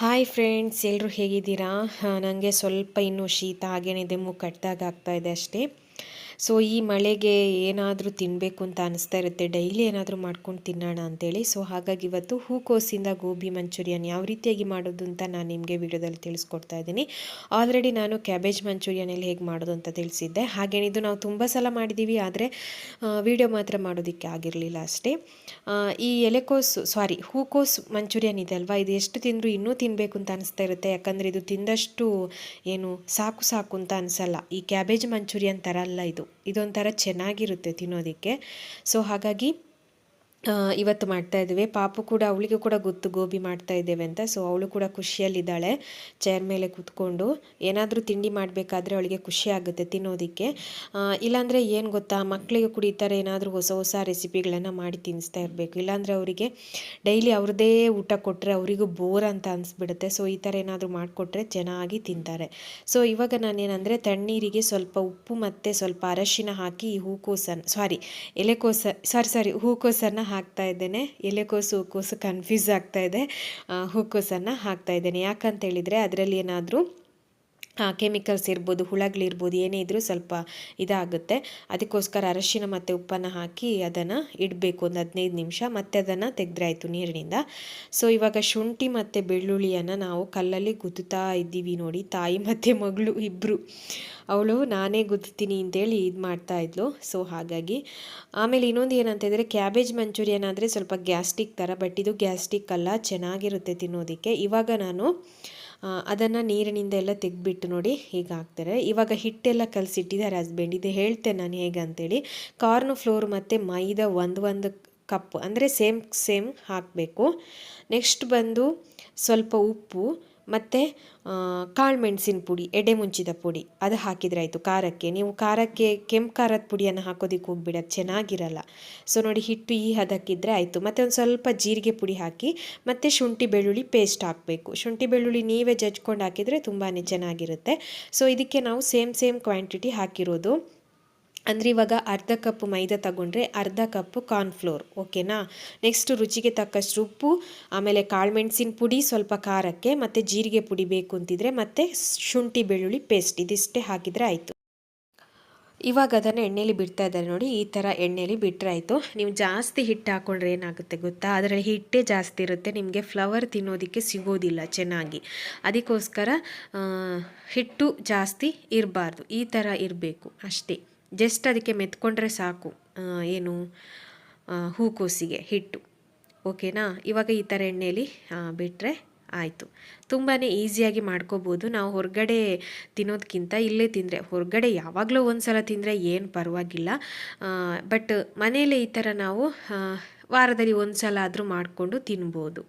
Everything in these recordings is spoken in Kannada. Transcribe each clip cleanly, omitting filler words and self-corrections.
ಹಾಯ್ ಫ್ರೆಂಡ್ಸ್, ಎಲ್ಲರೂ ಹೇಗಿದ್ದೀರಾ? ನನಗೆ ಸ್ವಲ್ಪ ಇನ್ನೂ ಶೀತ ಹಾಗೇನಿದೆ, ಮೂಗು ಕಟ್ಟಿದಾಗ ಆಗ್ತಾಯಿದೆ ಅಷ್ಟೇ. ಸೊ ಈ ಮಳೆಗೆ ಏನಾದರೂ ತಿನ್ನಬೇಕು ಅಂತ ಅನಿಸ್ತಾ ಇರುತ್ತೆ, ಡೈಲಿ ಏನಾದರೂ ಮಾಡ್ಕೊಂಡು ತಿನ್ನೋಣ ಅಂತೇಳಿ. ಸೊ ಹಾಗಾಗಿ ಇವತ್ತು ಹೂಕೋಸಿಂದ ಗೋಬಿ ಮಂಚೂರಿಯನ್ ಯಾವ ರೀತಿಯಾಗಿ ಮಾಡೋದು ಅಂತ ನಾನು ನಿಮಗೆ ವಿಡಿಯೋದಲ್ಲಿ ತಿಳಿಸ್ಕೊಡ್ತಾ ಇದ್ದೀನಿ. ಆಲ್ರೆಡಿ ನಾನು ಕ್ಯಾಬೇಜ್ ಮಂಚೂರಿಯನಲ್ಲಿ ಹೇಗೆ ಮಾಡೋದು ಅಂತ ತಿಳಿಸಿದ್ದೆ. ಹಾಗೇನಿದು ನಾವು ತುಂಬ ಸಲ ಮಾಡಿದ್ದೀವಿ, ಆದರೆ ವಿಡಿಯೋ ಮಾತ್ರ ಮಾಡೋದಕ್ಕೆ ಆಗಿರಲಿಲ್ಲ ಅಷ್ಟೇ. ಈ ಹೂಕೋಸು ಮಂಚೂರಿಯನ್ ಇದೆ ಅಲ್ವಾ, ಇದು ಎಷ್ಟು ತಿಂದರೂ ಇನ್ನೂ ತಿನ್ನಬೇಕು ಅಂತ ಅನಿಸ್ತಾ ಇರುತ್ತೆ. ಯಾಕಂದರೆ ಇದು ತಿಂದಷ್ಟು ಏನು ಸಾಕು ಸಾಕು ಅಂತ ಅನಿಸಲ್ಲ. ಈ ಕ್ಯಾಬೇಜ್ ಮಂಚೂರಿಯನ್ ಥರ ಅಲ್ಲ, ಇದೊಂಥರ ಚೆನ್ನಾಗಿರುತ್ತೆ ತಿನ್ನೋದಕ್ಕೆ. ಸೊ ಹಾಗಾಗಿ ಇವತ್ತು ಮಾಡ್ತಾ ಇದ್ದೀವಿ. ಪಾಪು ಕೂಡ, ಅವಳಿಗೂ ಕೂಡ ಗೊತ್ತು ಗೋಬಿ ಮಾಡ್ತಾ ಇದ್ದೇವೆ ಅಂತ. ಸೊ ಅವಳು ಕೂಡ ಖುಷಿಯಲ್ಲಿದ್ದಾಳೆ ಚೇರ್ ಮೇಲೆ ಕೂತ್ಕೊಂಡು. ಏನಾದರೂ ತಿಂಡಿ ಮಾಡಬೇಕಾದ್ರೆ ಅವಳಿಗೆ ಖುಷಿ ಆಗುತ್ತೆ ತಿನ್ನೋದಕ್ಕೆ. ಇಲ್ಲಾಂದರೆ ಏನು ಗೊತ್ತಾ, ಮಕ್ಕಳಿಗೆ ಕೂಡ ಈ ಥರ ಏನಾದರೂ ಹೊಸ ಹೊಸ ರೆಸಿಪಿಗಳನ್ನು ಮಾಡಿ ತಿನ್ನಿಸ್ತಾ ಇರಬೇಕು. ಇಲ್ಲಾಂದರೆ ಅವರಿಗೆ ಡೈಲಿ ಅವ್ರದ್ದೇ ಊಟ ಕೊಟ್ಟರೆ ಅವರಿಗೂ ಬೋರ್ ಅಂತ ಅನಿಸ್ಬಿಡುತ್ತೆ. ಸೊ ಈ ಥರ ಏನಾದರೂ ಮಾಡಿಕೊಟ್ರೆ ಚೆನ್ನಾಗಿ ತಿಂತಾರೆ. ಸೊ ಇವಾಗ ನಾನೇನಂದರೆ ತಣ್ಣೀರಿಗೆ ಸ್ವಲ್ಪ ಉಪ್ಪು ಮತ್ತು ಸ್ವಲ್ಪ ಅರಶಿನ ಹಾಕಿ ಈ ಹೂಕೋಸನ್ನು ಹಾಕ್ತಾ ಇದ್ದೇನೆ. ಹೂಕೋಸು ಕನ್ಫ್ಯೂಸ್ ಆಗ್ತಾ ಇದೆ. ಹೂಕೋಸನ್ನು ಹಾಕ್ತಾ ಇದ್ದೇನೆ. ಯಾಕಂತ ಹೇಳಿದರೆ ಅದರಲ್ಲಿ ಏನಾದರೂ ಕೆಮಿಕಲ್ಸ್ ಇರ್ಬೋದು, ಹುಳಗಳಿರ್ಬೋದು, ಏನೇ ಇದ್ದರೂ ಸ್ವಲ್ಪ ಇದಾಗುತ್ತೆ. ಅದಕ್ಕೋಸ್ಕರ ಅರಶಿನ ಮತ್ತು ಉಪ್ಪನ್ನು ಹಾಕಿ ಅದನ್ನು ಇಡಬೇಕು ಒಂದು 15 ನಿಮಿಷ. ಮತ್ತೆ ಅದನ್ನು ತೆಗೆದ್ರೆ ಆಯಿತು ನೀರಿನಿಂದ. ಸೊ ಇವಾಗ ಶುಂಠಿ ಮತ್ತು ಬೆಳ್ಳುಳ್ಳಿಯನ್ನು ನಾವು ಕಲ್ಲಲ್ಲಿ ಗುದ್ದುತ್ತಾ ಇದ್ದೀವಿ ನೋಡಿ. ತಾಯಿ ಮತ್ತು ಮಗಳು ಇಬ್ಬರು. ಅವಳು ನಾನೇ ಗುದ್ದುತ್ತೀನಿ ಅಂತೇಳಿ ಇದು ಮಾಡ್ತಾಯಿದ್ಲು. ಸೊ ಹಾಗಾಗಿ ಆಮೇಲೆ ಇನ್ನೊಂದು ಏನಂತ ಹೇಳಿದರೆ, ಕ್ಯಾಬೇಜ್ ಮಂಚೂರಿಯನ್ ಆದರೆ ಸ್ವಲ್ಪ ಗ್ಯಾಸ್ಟಿಕ್ ಥರ, ಬಟ್ ಇದು ಗ್ಯಾಸ್ಟಿಕ್ ಅಲ್ಲ, ಚೆನ್ನಾಗಿರುತ್ತೆ ತಿನ್ನೋದಕ್ಕೆ. ಇವಾಗ ನಾನು ಅದನ್ನು ನೀರಿನಿಂದ ಎಲ್ಲ ತೆಗೆದ್ಬಿಟ್ಟು ನೋಡಿ ಹೀಗೆ ಹಾಕ್ತಾರೆ. ಇವಾಗ ಹಿಟ್ಟೆಲ್ಲ ಕಲಸಿಟ್ಟಿದ್ದಾರೆ ಹಸ್ಬೆಂಡ್. ಇದು ಹೇಳ್ತೇನೆ ನಾನು ಹೇಗೆ ಅಂತೇಳಿ. ಕಾರ್ನ್ ಫ್ಲೋರ್ ಮತ್ತು ಮೈದಾ ಒಂದು ಕಪ್ ಅಂದರೆ ಸೇಮ್ ಹಾಕಬೇಕು. ನೆಕ್ಸ್ಟ್ ಬಂದು ಸ್ವಲ್ಪ ಉಪ್ಪು ಮತ್ತು ಕಾಳು ಮೆಣಸಿನ ಪುಡಿ, ಎಡೆ ಮುಂಚಿದ ಪುಡಿ, ಅದು ಹಾಕಿದರೆ ಆಯಿತು. ಖಾರಕ್ಕೆ ನೀವು ಕೆಂಪು ಖಾರದ ಪುಡಿಯನ್ನು ಹಾಕೋದಕ್ಕೆ ಹೋಗ್ಬಿಡಿ, ಅದು ಚೆನ್ನಾಗಿರಲ್ಲ. ಸೊ ನೋಡಿ, ಹಿಟ್ಟು ಈ ಹದಕ್ಕಿದ್ರೆ ಆಯಿತು. ಮತ್ತು ಒಂದು ಸ್ವಲ್ಪ ಜೀರಿಗೆ ಪುಡಿ ಹಾಕಿ ಮತ್ತು ಶುಂಠಿ ಬೆಳ್ಳುಳ್ಳಿ ಪೇಸ್ಟ್ ಹಾಕಬೇಕು. ಶುಂಠಿ ಬೆಳ್ಳುಳ್ಳಿ ನೀವೇ ಜಜ್ಕೊಂಡು ಹಾಕಿದರೆ ತುಂಬಾ ಚೆನ್ನಾಗಿರುತ್ತೆ. ಸೊ ಇದಕ್ಕೆ ನಾವು ಸೇಮ್ ಕ್ವಾಂಟಿಟಿ ಹಾಕಿರೋದು. ಅಂದರೆ ಇವಾಗ ಅರ್ಧ ಕಪ್ ಮೈದಾ ತಗೊಂಡ್ರೆ ಅರ್ಧ ಕಪ್ ಕಾರ್ನ್ಫ್ಲೋರ್, ಓಕೆನಾ. ನೆಕ್ಸ್ಟ್ ರುಚಿಗೆ ತಕ್ಕಷ್ಟು ಉಪ್ಪು, ಆಮೇಲೆ ಕಾಳುಮೆಣಸಿನ ಪುಡಿ ಸ್ವಲ್ಪ ಖಾರಕ್ಕೆ, ಮತ್ತು ಜೀರಿಗೆ ಪುಡಿ ಬೇಕು ಅಂತಿದ್ರೆ, ಮತ್ತು ಶುಂಠಿ ಬೆಳ್ಳುಳ್ಳಿ ಪೇಸ್ಟ್, ಇದಿಷ್ಟೇ ಹಾಕಿದರೆ ಆಯಿತು. ಇವಾಗ ಅದನ್ನು ಎಣ್ಣೆಲಿ ಬಿಡ್ತಾ ಇದ್ದಾರೆ ನೋಡಿ, ಈ ಥರ ಎಣ್ಣೆಲಿ ಬಿಟ್ಟರೆ ಆಯಿತು. ನೀವು ಜಾಸ್ತಿ ಹಿಟ್ಟು ಹಾಕ್ಕೊಂಡ್ರೆ ಏನಾಗುತ್ತೆ ಗೊತ್ತಾ, ಅದರಲ್ಲಿ ಹಿಟ್ಟೇ ಜಾಸ್ತಿ ಇರುತ್ತೆ, ನಿಮಗೆ ಫ್ಲವರ್ ತಿನ್ನೋದಕ್ಕೆ ಸಿಗೋದಿಲ್ಲ ಚೆನ್ನಾಗಿ. ಅದಕ್ಕೋಸ್ಕರ ಹಿಟ್ಟು ಜಾಸ್ತಿ ಇರಬಾರ್ದು, ಈ ಥರ ಇರಬೇಕು ಅಷ್ಟೇ. ಜಸ್ಟ್ ಅದಕ್ಕೆ ಮೆತ್ಕೊಂಡ್ರೆ ಸಾಕು, ಏನು ಹೂಕೋಸಿಗೆ ಹಿಟ್ಟು, ಓಕೆನಾ. ಇವಾಗ ಈ ಥರ ಎಣ್ಣೆಯಲ್ಲಿ ಬಿಟ್ಟರೆ ಆಯಿತು. ತುಂಬಾ ಈಸಿಯಾಗಿ ಮಾಡ್ಕೋಬೋದು. ನಾವು ಹೊರಗಡೆ ತಿನ್ನೋದಕ್ಕಿಂತ ಇಲ್ಲೇ ತಿಂದರೆ, ಹೊರಗಡೆ ಯಾವಾಗಲೂ ಒಂದು ಸಲ ತಿಂದರೆ ಏನು ಪರವಾಗಿಲ್ಲ, ಬಟ್ ಮನೆಯಲ್ಲೇ ಈ ಥರ ನಾವು ವಾರದಲ್ಲಿ ಒಂದು ಸಲ ಆದರೂ ಮಾಡಿಕೊಂಡು ತಿನ್ಬೋದು,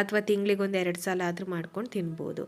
ಅಥವಾ ತಿಂಗಳಿಗೊಂದು 2 ಸಲ ಆದರೂ ಮಾಡ್ಕೊಂಡು ತಿನ್ಬೋದು.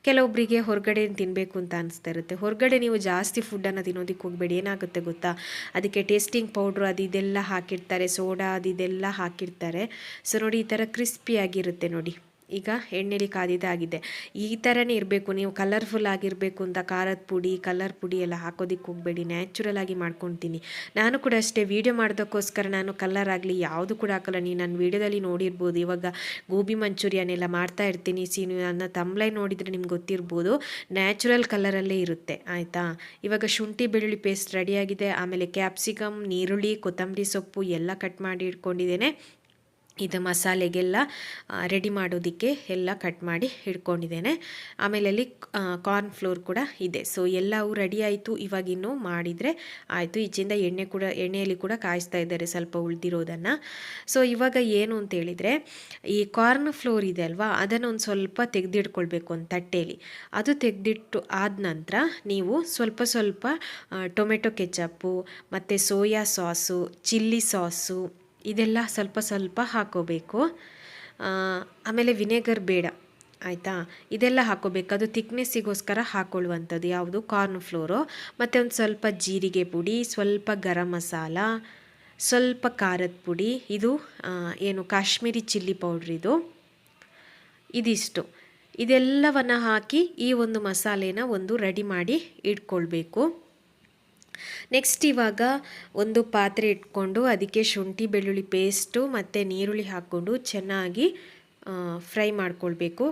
ಕೆಲವೊಬ್ಬರಿಗೆ ಹೊರಗಡೆ ತಿನ್ನಬೇಕು ಅಂತ ಅನಿಸ್ತಾ ಇರುತ್ತೆ. ಹೊರಗಡೆ ನೀವು ಜಾಸ್ತಿ ಫುಡ್ಡನ್ನು ತಿನ್ನೋದಕ್ಕೆ ಹೋಗಬೇಡಿ. ಏನಾಗುತ್ತೆ ಗೊತ್ತಾ, ಅದಕ್ಕೆ ಟೇಸ್ಟಿಂಗ್ ಪೌಡ್ರು ಅದು ಇದೆಲ್ಲ ಹಾಕಿರ್ತಾರೆ, ಸೋಡಾ ಅದು ಇದೆಲ್ಲ ಹಾಕಿರ್ತಾರೆ. ಸೊ ನೋಡಿ, ಈ ಥರ ಕ್ರಿಸ್ಪಿಯಾಗಿರುತ್ತೆ ನೋಡಿ. ಈಗ ಎಣ್ಣೆಲಿ ಕಾದಿದ್ದಾಗಿದೆ. ಈ ಥರನೇ ಇರಬೇಕು. ನೀವು ಕಲರ್ಫುಲ್ ಆಗಿರಬೇಕು ಅಂತ ಖಾರದ ಪುಡಿ, ಕಲರ್ ಪುಡಿ ಎಲ್ಲ ಹಾಕೋದಕ್ಕೆ ಹೋಗಬೇಡಿ. ನ್ಯಾಚುರಲ್ ಆಗಿ ಮಾಡ್ಕೊತೀನಿ. ನಾನು ಕೂಡ ಅಷ್ಟೇ, ವೀಡಿಯೋ ಮಾಡೋದಕ್ಕೋಸ್ಕರ ನಾನು ಕಲರ್ ಆಗಲಿ ಯಾವುದು ಕೂಡ ಹಾಕಲ್ಲ. ನೀವು ನನ್ನ ವೀಡಿಯೋದಲ್ಲಿ ನೋಡಿರ್ಬೋದು. ಇವಾಗ ಗೋಬಿ ಮಂಚೂರಿಯನ್ ಎಲ್ಲ ಮಾಡ್ತಾ ಇರ್ತೀನಿ. ನೀವು ನನ್ನ ತಮ್ಲೈನ್ ನೋಡಿದರೆ ನಿಮ್ಗೆ ಗೊತ್ತಿರ್ಬೋದು, ನ್ಯಾಚುರಲ್ ಕಲರಲ್ಲೇ ಇರುತ್ತೆ, ಆಯಿತಾ. ಇವಾಗ ಶುಂಠಿ ಬೆಳ್ಳುಳ್ಳಿ ಪೇಸ್ಟ್ ರೆಡಿಯಾಗಿದೆ. ಆಮೇಲೆ ಕ್ಯಾಪ್ಸಿಕಮ್, ನೀರುಳ್ಳಿ, ಕೊತ್ತಂಬರಿ ಸೊಪ್ಪು ಎಲ್ಲ ಕಟ್ ಮಾಡಿ ಇಟ್ಕೊಂಡಿದ್ದೇನೆ. ಇದು ಮಸಾಲೆಗೆಲ್ಲ ರೆಡಿ ಮಾಡೋದಕ್ಕೆ ಎಲ್ಲ ಕಟ್ ಮಾಡಿ ಇಟ್ಕೊಂಡಿದ್ದೇನೆ. ಆಮೇಲೆ ಅಲ್ಲಿ ಕಾರ್ನ್ ಫ್ಲೋರ್ ಕೂಡ ಇದೆ. ಸೊ ಎಲ್ಲವೂ ರೆಡಿ ಆಯಿತು. ಇವಾಗಿನ್ನೂ ಮಾಡಿದರೆ ಆಯಿತು. ಈಚಿಂದ ಎಣ್ಣೆಯಲ್ಲಿ ಕೂಡ ಕಾಯಿಸ್ತಾ ಇದ್ದಾರೆ ಸ್ವಲ್ಪ ಉಳಿದಿರೋದನ್ನು. ಸೊ ಇವಾಗ ಏನು ಅಂತ ಹೇಳಿದರೆ, ಈ ಕಾರ್ನ್ ಫ್ಲೋರ್ ಇದೆ ಅಲ್ವಾ, ಅದನ್ನು ಒಂದು ಸ್ವಲ್ಪ ತೆಗೆದಿಟ್ಕೊಳ್ಬೇಕು ಒಂದು ತಟ್ಟೆಯಲ್ಲಿ. ಅದು ತೆಗೆದಿಟ್ಟು ಆದ ನಂತರ ನೀವು ಸ್ವಲ್ಪ ಟೊಮೆಟೊ ಕೆಚಪ್ಪು ಮತ್ತು ಸೋಯಾ ಸಾಸು, ಚಿಲ್ಲಿ ಸಾಸು, ಇದೆಲ್ಲ ಸ್ವಲ್ಪ ಹಾಕೋಬೇಕು. ಆಮೇಲೆ ವಿನೆಗರ್ ಬೇಡ, ಆಯಿತಾ. ಇದೆಲ್ಲ ಹಾಕೋಬೇಕು. ಅದು ಥಿಕ್ನೆಸ್ಸಿಗೋಸ್ಕರ ಹಾಕೊಳ್ಳುವಂಥದ್ದು ಯಾವುದು, ಕಾರ್ನ್ ಫ್ಲೋರು. ಮತ್ತು ಒಂದು ಸ್ವಲ್ಪ ಜೀರಿಗೆ ಪುಡಿ, ಸ್ವಲ್ಪ ಗರಂ ಮಸಾಲ, ಸ್ವಲ್ಪ ಖಾರದ ಪುಡಿ, ಇದು ಏನು ಕಾಶ್ಮೀರಿ ಚಿಲ್ಲಿ ಪೌಡ್ರ್, ಇದಿಷ್ಟು. ಇದೆಲ್ಲವನ್ನು ಹಾಕಿ ಈ ಒಂದು ಮಸಾಲೆನ ಒಂದು ರೆಡಿ ಮಾಡಿ ಇಟ್ಕೊಳ್ಬೇಕು. ನೆಕ್ಸ್ಟ್ ಇವಾಗ ಒಂದು ಪಾತ್ರೆ ಇಟ್ಕೊಂಡು ಅದಕ್ಕೆ ಶುಂಠಿ ಬೆಳ್ಳುಳ್ಳಿ ಪೇಸ್ಟು ಮತ್ತು ನೀರುಳ್ಳಿ ಹಾಕ್ಕೊಂಡು ಚೆನ್ನಾಗಿ ಫ್ರೈ ಮಾಡ್ಕೊಳ್ಬೇಕು.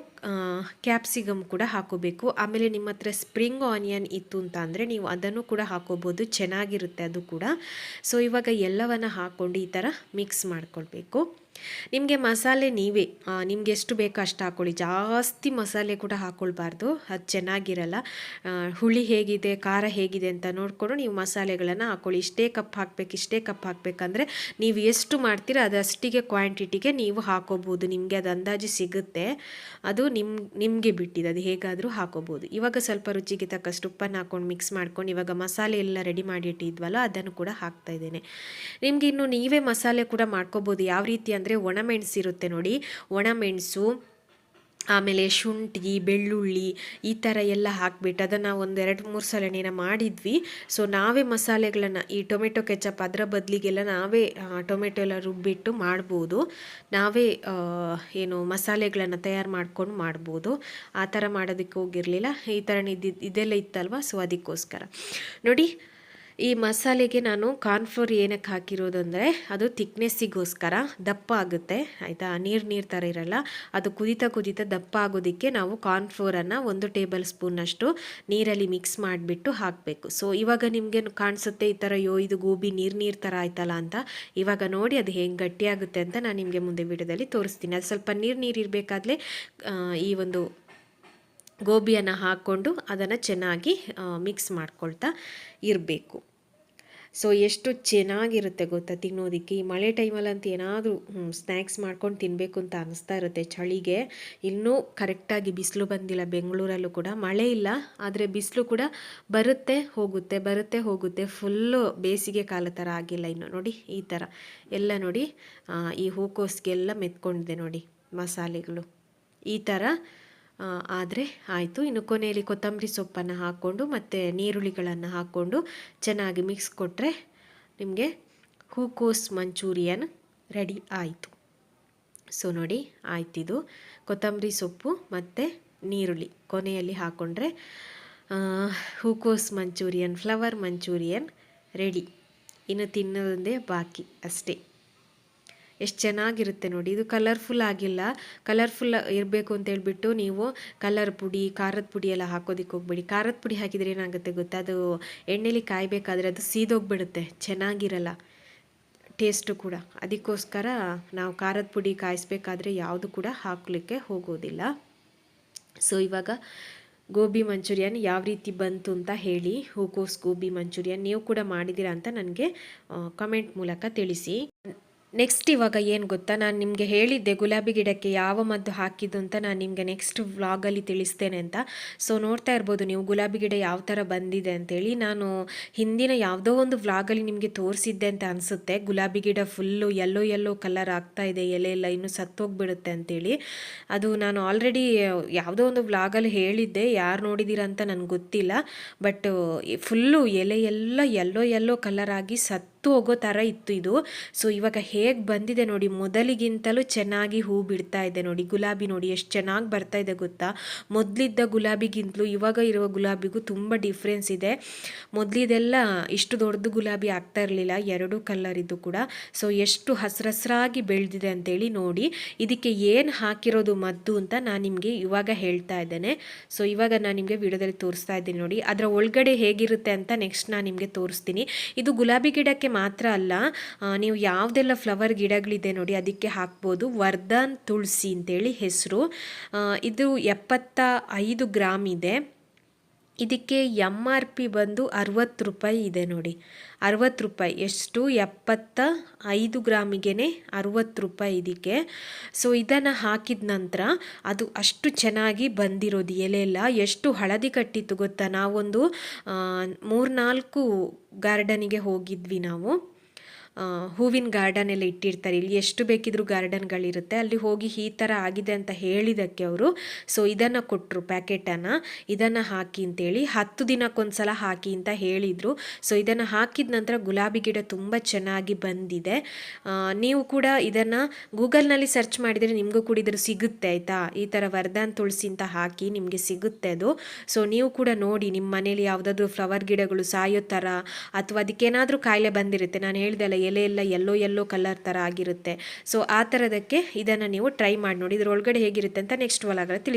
ಕ್ಯಾಪ್ಸಿಕಮ್ ಕೂಡ ಹಾಕೋಬೇಕು. ಆಮೇಲೆ ನಿಮ್ಮ ಹತ್ರ ಸ್ಪ್ರಿಂಗ್ ಆನಿಯನ್ ಇತ್ತು ಅಂತ ಅಂದರೆ ನೀವು ಅದನ್ನು ಕೂಡ ಹಾಕೋಬೋದು, ಚೆನ್ನಾಗಿರುತ್ತೆ ಅದು ಕೂಡ. ಸೊ ಇವಾಗ ಎಲ್ಲವನ್ನು ಹಾಕ್ಕೊಂಡು ಈ ಥರ ಮಿಕ್ಸ್ ಮಾಡ್ಕೊಳ್ಬೇಕು. ನಿಮಗೆ ಮಸಾಲೆ ನೀವೇ ನಿಮ್ಗೆ ಎಷ್ಟು ಬೇಕೋ ಅಷ್ಟು ಹಾಕ್ಕೊಳ್ಳಿ, ಜಾಸ್ತಿ ಮಸಾಲೆ ಕೂಡ ಹಾಕ್ಕೊಳ್ಬಾರ್ದು, ಅದು ಚೆನ್ನಾಗಿರಲ್ಲ. ಹುಳಿ ಹೇಗಿದೆ ಖಾರ ಹೇಗಿದೆ ಅಂತ ನೋಡಿಕೊಂಡು ನೀವು ಮಸಾಲೆಗಳನ್ನು ಹಾಕ್ಕೊಳ್ಳಿ. ಇಷ್ಟೇ ಕಪ್ ಹಾಕಬೇಕು, ಇಷ್ಟೇ ಕಪ್ ಹಾಕಬೇಕಂದ್ರೆ ನೀವು ಎಷ್ಟು ಮಾಡ್ತೀರ ಅದಷ್ಟಿಗೆ ಕ್ವಾಂಟಿಟಿಗೆ ನೀವು ಹಾಕೋಬೋದು. ನಿಮಗೆ ಅದು ಅಂದಾಜು ಸಿಗುತ್ತೆ, ಅದು ನಿಮಗೆ ಬಿಟ್ಟಿದೆ, ಅದು ಹೇಗಾದರೂ ಹಾಕೋಬೋದು. ಇವಾಗ ಸ್ವಲ್ಪ ರುಚಿಗೆ ತಕ್ಕಷ್ಟು ಉಪ್ಪನ್ನು ಹಾಕ್ಕೊಂಡು ಮಿಕ್ಸ್ ಮಾಡ್ಕೊಂಡು ಇವಾಗ ಮಸಾಲೆ ಎಲ್ಲ ರೆಡಿ ಮಾಡಿ ಇಟ್ಟಿದ್ವಲ್ಲ ಅದನ್ನು ಕೂಡ ಹಾಕ್ತಾ ಇದ್ದೇನೆ. ನಿಮಗೆ ಇನ್ನು ನೀವೇ ಮಸಾಲೆ ಕೂಡ ಮಾಡ್ಕೋಬೋದು. ಯಾವ ರೀತಿ ಅಂದರೆ ಒಣಮೆಣಸು ಇರುತ್ತೆ ನೋಡಿ, ಒಣಮೆಣಸು ಆಮೇಲೆ ಶುಂಠಿ ಬೆಳ್ಳುಳ್ಳಿ ಈ ಥರ ಎಲ್ಲ ಹಾಕಿಬಿಟ್ಟು ಅದನ್ನು ಒಂದು 2-3 ಸಲ ಮಾಡಿದ್ವಿ. ಸೊ ನಾವೇ ಮಸಾಲೆಗಳನ್ನು ಈ ಟೊಮೆಟೊ ಕೆಚಪ್ ಅದರ ಬದಲಿಗೆಲ್ಲ ನಾವೇ ಟೊಮೆಟೊ ಎಲ್ಲ ರುಬ್ಬಿಟ್ಟು ಮಾಡ್ಬೋದು. ನಾವೇ ಏನು ಮಸಾಲೆಗಳನ್ನು ತಯಾರು ಮಾಡ್ಕೊಂಡು ಮಾಡ್ಬೋದು. ಆ ಥರ ಮಾಡೋದಕ್ಕೆ ಹೋಗಿರಲಿಲ್ಲ, ಈ ಥರ ಇದೆಲ್ಲ ಇತ್ತಲ್ವ, ಸೊ ಅದಕ್ಕೋಸ್ಕರ ನೋಡಿ. ಈ ಮಸಾಲೆಗೆ ನಾನು ಕಾರ್ನ್ಫ್ಲೋರ್ ಏನಕ್ಕೆ ಹಾಕಿರೋದು ಅಂದರೆ ಅದು ಥಿಕ್ನೆಸ್ಸಿಗೋಸ್ಕರ, ದಪ್ಪ ಆಗುತ್ತೆ ಆಯಿತಾ. ನೀರು ಥರ ಇರಲ್ಲ, ಅದು ಕುದೀತಾ ದಪ್ಪ ಆಗೋದಕ್ಕೆ ನಾವು ಕಾರ್ನ್ಫ್ಲೋರನ್ನು 1 ಟೇಬಲ್ ಸ್ಪೂನಷ್ಟು ನೀರಲ್ಲಿ ಮಿಕ್ಸ್ ಮಾಡಿಬಿಟ್ಟು ಹಾಕಬೇಕು. ಸೊ ಇವಾಗ ನಿಮಗೆ ಕಾಣಿಸುತ್ತೆ ಈ ಥರ, ಇದು ಗೋಬಿ ನೀರು ಥರ ಆಯ್ತಲ್ಲ ಅಂತ. ಇವಾಗ ನೋಡಿ ಅದು ಹೆಂಗೆ ಗಟ್ಟಿಯಾಗುತ್ತೆ ಅಂತ ನಾನು ನಿಮಗೆ ಮುಂದೆ ವಿಡಿಯೋದಲ್ಲಿ ತೋರಿಸ್ತೀನಿ. ಅದು ಸ್ವಲ್ಪ ನೀರು ಇರಬೇಕಾದ್ರೆ ಈ ಒಂದು ಗೋಬಿಯನ್ನು ಹಾಕ್ಕೊಂಡು ಅದನ್ನು ಚೆನ್ನಾಗಿ ಮಿಕ್ಸ್ ಮಾಡ್ಕೊಳ್ತಾ ಇರಬೇಕು. ಸೊ ಎಷ್ಟು ಚೆನ್ನಾಗಿರುತ್ತೆ ಗೊತ್ತಾ ತಿನ್ನೋದಕ್ಕೆ. ಈ ಮಳೆ ಟೈಮಲ್ಲಂತೂ ಏನಾದರೂ ಸ್ನ್ಯಾಕ್ಸ್ ಮಾಡ್ಕೊಂಡು ತಿನ್ನಬೇಕು ಅಂತ ಅನಿಸ್ತಾ ಇರುತ್ತೆ. ಚಳಿಗೆ ಇನ್ನೂ ಕರೆಕ್ಟಾಗಿ ಬಿಸಿಲು ಬಂದಿಲ್ಲ, ಬೆಂಗಳೂರಲ್ಲೂ ಕೂಡ ಮಳೆ ಇಲ್ಲ, ಆದರೆ ಬಿಸಿಲು ಕೂಡ ಬರುತ್ತೆ ಹೋಗುತ್ತೆ. ಫುಲ್ಲು ಬೇಸಿಗೆ ಕಾಲ ಥರ ಆಗಿಲ್ಲ ಇನ್ನು. ನೋಡಿ ಈ ಥರ ಎಲ್ಲ ನೋಡಿ, ಈ ಹೂಕೋಸ್ಗೆಲ್ಲ ಮೆತ್ಕೊಂಡಿದೆ ನೋಡಿ ಮಸಾಲೆಗಳು, ಈ ಥರ ಆದರೆ ಆಯಿತು. ಇನ್ನು ಕೊನೆಯಲ್ಲಿ ಕೊತ್ತಂಬರಿ ಸೊಪ್ಪನ್ನು ಹಾಕ್ಕೊಂಡು ಮತ್ತು ನೀರುಳ್ಳಿಗಳನ್ನು ಹಾಕ್ಕೊಂಡು ಚೆನ್ನಾಗಿ ಮಿಕ್ಸ್ ಕೊಟ್ಟರೆ ನಿಮಗೆ ಹೂಕೋಸ್ ಮಂಚೂರಿಯನ್ ರೆಡಿ ಆಯಿತು. ಸೊ ನೋಡಿ ಆಯ್ತಿದು, ಕೊತ್ತಂಬರಿ ಸೊಪ್ಪು ಮತ್ತು ನೀರುಳ್ಳಿ ಕೊನೆಯಲ್ಲಿ ಹಾಕ್ಕೊಂಡ್ರೆ ಹೂಕೋಸ್ ಮಂಚೂರಿಯನ್, ಫ್ಲವರ್ ಮಂಚೂರಿಯನ್ ರೆಡಿ. ಇನ್ನು ತಿನ್ನೋದೊಂದೇ ಬಾಕಿ ಅಷ್ಟೇ. ಎಷ್ಟು ಚೆನ್ನಾಗಿರುತ್ತೆ ನೋಡಿ. ಇದು ಕಲರ್ಫುಲ್ ಆಗಿಲ್ಲ, ಕಲರ್ಫುಲ್ ಇರಬೇಕು ಅಂತೇಳ್ಬಿಟ್ಟು ನೀವು ಕಲರ್ ಪುಡಿ ಖಾರದ ಪುಡಿ ಎಲ್ಲ ಹಾಕೋದಕ್ಕೆ ಹೋಗ್ಬೇಡಿ. ಖಾರದ ಪುಡಿ ಹಾಕಿದರೆ ಏನಾಗುತ್ತೆ ಗೊತ್ತಾ, ಅದು ಎಣ್ಣೆಲಿ ಕಾಯಬೇಕಾದ್ರೆ ಅದು ಸೀದೋಗ್ಬಿಡುತ್ತೆ, ಚೆನ್ನಾಗಿರಲ್ಲ ಟೇಸ್ಟು ಕೂಡ. ಅದಕ್ಕೋಸ್ಕರ ನಾವು ಖಾರದ ಪುಡಿ ಕಾಯಿಸ್ಬೇಕಾದ್ರೆ ಯಾವುದು ಕೂಡ ಹಾಕಲಿಕ್ಕೆ ಹೋಗೋದಿಲ್ಲ. ಸೊ ಇವಾಗ ಗೋಬಿ ಮಂಚೂರಿಯನ್ ಯಾವ ರೀತಿ ಬಂತು ಅಂತ ಹೇಳಿ, ಹೂಕೋಸ್ ಗೋಬಿ ಮಂಚೂರಿಯನ್ ನೀವು ಕೂಡ ಮಾಡಿದ್ದೀರಾ ಅಂತ ನನಗೆ ಕಮೆಂಟ್ ಮೂಲಕ ತಿಳಿಸಿ. ನೆಕ್ಸ್ಟ್ ಇವಾಗ ಏನು ಗೊತ್ತಾ, ನಾನು ನಿಮಗೆ ಹೇಳಿದ್ದೆ ಗುಲಾಬಿ ಗಿಡಕ್ಕೆ ಯಾವ ಮದ್ದು ಹಾಕಿದ್ದು ಅಂತ ನಾನು ನಿಮಗೆ ನೆಕ್ಸ್ಟ್ ವ್ಲಾಗಲ್ಲಿ ತಿಳಿಸ್ತೇನೆ ಅಂತ. ಸೊ ನೋಡ್ತಾ ಇರ್ಬೋದು ನೀವು ಗುಲಾಬಿ ಗಿಡ ಯಾವ ಥರ ಬಂದಿದೆ ಅಂತೇಳಿ. ನಾನು ಹಿಂದಿನ ಯಾವುದೋ ಒಂದು ವ್ಲಾಗಲ್ಲಿ ನಿಮಗೆ ತೋರಿಸಿದ್ದೆ ಅಂತ ಅನಿಸುತ್ತೆ. ಗುಲಾಬಿ ಗಿಡ ಫುಲ್ಲು ಯೆಲ್ಲೋ ಕಲರ್ ಆಗ್ತಾ ಇದೆ, ಎಲೆ ಎಲ್ಲ ಇನ್ನೂ ಸತ್ತೋಗ್ಬಿಡುತ್ತೆ ಅಂತೇಳಿ. ಅದು ನಾನು ಆಲ್ರೆಡಿ ಯಾವುದೋ ಒಂದು ವ್ಲಾಗಲ್ಲಿ ಹೇಳಿದ್ದೆ, ಯಾರು ನೋಡಿದ್ದೀರಾ ಅಂತ ನನಗೆ ಗೊತ್ತಿಲ್ಲ. ಬಟ್ ಫುಲ್ಲು ಎಲೆ ಎಲ್ಲ ಯೆಲ್ಲೋ ಕಲರ್ ಆಗಿ ಹೋಗೋ ಥರ ಇತ್ತು ಇದು. ಸೊ ಇವಾಗ ಹೇಗೆ ಬಂದಿದೆ ನೋಡಿ, ಮೊದಲಿಗಿಂತಲೂ ಚೆನ್ನಾಗಿ ಹೂ ಬಿಡ್ತಾ ಇದೆ ನೋಡಿ. ಗುಲಾಬಿ ನೋಡಿ ಎಷ್ಟು ಚೆನ್ನಾಗಿ ಬರ್ತಾ ಇದೆ ಗೊತ್ತಾ. ಮೊದಲಿದ್ದ ಗುಲಾಬಿಗಿಂತಲೂ ಇವಾಗ ಇರುವ ಗುಲಾಬಿಗೂ ತುಂಬ ಡಿಫ್ರೆನ್ಸ್ ಇದೆ. ಮೊದಲಿದೆಲ್ಲ ಇಷ್ಟು ದೊಡ್ಡದು ಗುಲಾಬಿ ಆಗ್ತಾ ಇರಲಿಲ್ಲ, 2 ಕಲರ್ ಇದ್ದು ಕೂಡ. ಸೊ ಎಷ್ಟು ಹಸ್ರಾಗಿ ಬೆಳೆದಿದೆ ಅಂತೇಳಿ ನೋಡಿ. ಇದಕ್ಕೆ ಏನು ಹಾಕಿರೋದು ಮದ್ದು ಅಂತ ನಾನು ನಿಮಗೆ ಇವಾಗ ಹೇಳ್ತಾ ಇದ್ದೇನೆ. ಸೊ ಇವಾಗ ನಾನು ನಿಮಗೆ ವಿಡಿಯೋದಲ್ಲಿ ತೋರಿಸ್ತಾ ಇದ್ದೀನಿ ನೋಡಿ. ಅದರ ಒಳಗಡೆ ಹೇಗಿರುತ್ತೆ ಅಂತ ನೆಕ್ಸ್ಟ್ ನಾನು ನಿಮಗೆ ತೋರಿಸ್ತೀನಿ. ಇದು ಗುಲಾಬಿ ಗಿಡಕ್ಕೆ ಮಾತ್ರ ಅಲ್ಲ, ನೀವು ಯಾವುದೆಲ್ಲ ಫ್ಲವರ್ ಗಿಡಗಳಿದೆ ನೋಡಿ ಅದಕ್ಕೆ ಹಾಕ್ಬೋದು. ವರ್ಧನ್ ತುಳಸಿ ಅಂತೇಳಿ ಹೆಸರು. ಇದು 75 ಗ್ರಾಮ್ ಇದೆ. ಇದಕ್ಕೆ MRP ಬಂದು 60 ರೂಪಾಯಿ ಇದೆ ನೋಡಿ. 60 ರೂಪಾಯಿ ಎಷ್ಟು, 75 ಗ್ರಾಮಿಗೆ 60 ರೂಪಾಯಿ ಇದಕ್ಕೆ. ಸೊ ಇದನ್ನು ಹಾಕಿದ ನಂತರ ಅದು ಅಷ್ಟು ಚೆನ್ನಾಗಿ ಬಂದಿರೋದು ಎಲೆ ಎಲ್ಲ. ಎಷ್ಟು ಹಳದಿ ಕಟ್ಟಿತ್ತು ಗೊತ್ತಾ. ನಾವೊಂದು 3-4 ಗಾರ್ಡನಿಗೆ ಹೋಗಿದ್ವಿ ನಾವು. ಹೂವಿನ ಗಾರ್ಡನ್ ಎಲ್ಲ ಇಟ್ಟಿರ್ತಾರೆ, ಇಲ್ಲಿ ಎಷ್ಟು ಬೇಕಿದ್ರೂ ಗಾರ್ಡನ್ಗಳಿರುತ್ತೆ. ಅಲ್ಲಿ ಹೋಗಿ ಈ ಥರ ಆಗಿದೆ ಅಂತ ಹೇಳಿದ್ದಕ್ಕೆ ಅವರು ಸೊ ಇದನ್ನು ಕೊಟ್ಟರು, ಪ್ಯಾಕೆಟನ್ನು ಇದನ್ನು ಹಾಕಿ ಅಂತೇಳಿ 10 ದಿನಕ್ಕೊಂದ್ಸಲ ಹಾಕಿ ಅಂತ ಹೇಳಿದರು. ಸೊ ಇದನ್ನು ಹಾಕಿದ ನಂತರ ಗುಲಾಬಿ ಗಿಡ ತುಂಬ ಚೆನ್ನಾಗಿ ಬಂದಿದೆ. ನೀವು ಕೂಡ ಇದನ್ನು ಗೂಗಲ್ನಲ್ಲಿ ಸರ್ಚ್ ಮಾಡಿದರೆ ನಿಮಗೂ ಕೂಡ ಇದ್ರ ಸಿಗುತ್ತೆ ಆಯಿತಾ. ಈ ಥರ ವರ್ಧನ್ ತುಳಸಿ ಅಂತ ಹಾಕಿ ನಿಮಗೆ ಸಿಗುತ್ತೆ ಅದು. ಸೊ ನೀವು ಕೂಡ ನೋಡಿ, ನಿಮ್ಮ ಮನೇಲಿ ಯಾವುದಾದ್ರೂ ಫ್ಲವರ್ ಗಿಡಗಳು ಸಾಯೋ ಥರ ಅಥವಾ ಅದಕ್ಕೇನಾದರೂ ಕಾಯಿಲೆ ಬಂದಿರುತ್ತೆ. ನಾನು ಹೇಳ್ದಲ್ಲ ಎಲೆ ಎಲ್ಲ ಯೆಲ್ಲೋ ಕಲರ್ ಥರ ಆಗಿರುತ್ತೆ. ಸೊ ಆ ಥರದಕ್ಕೆ ಇದನ್ನು ನೀವು ಟ್ರೈ ಮಾಡಿ ನೋಡಿ. ಇದ್ರೊಳಗಡೆ ಹೇಗಿರುತ್ತೆ ಅಂತ ನೆಕ್ಸ್ಟ್ ವ್ಲಾಗಲ್ಲಿ ತಿಳಿಸ್ತೀನಿ.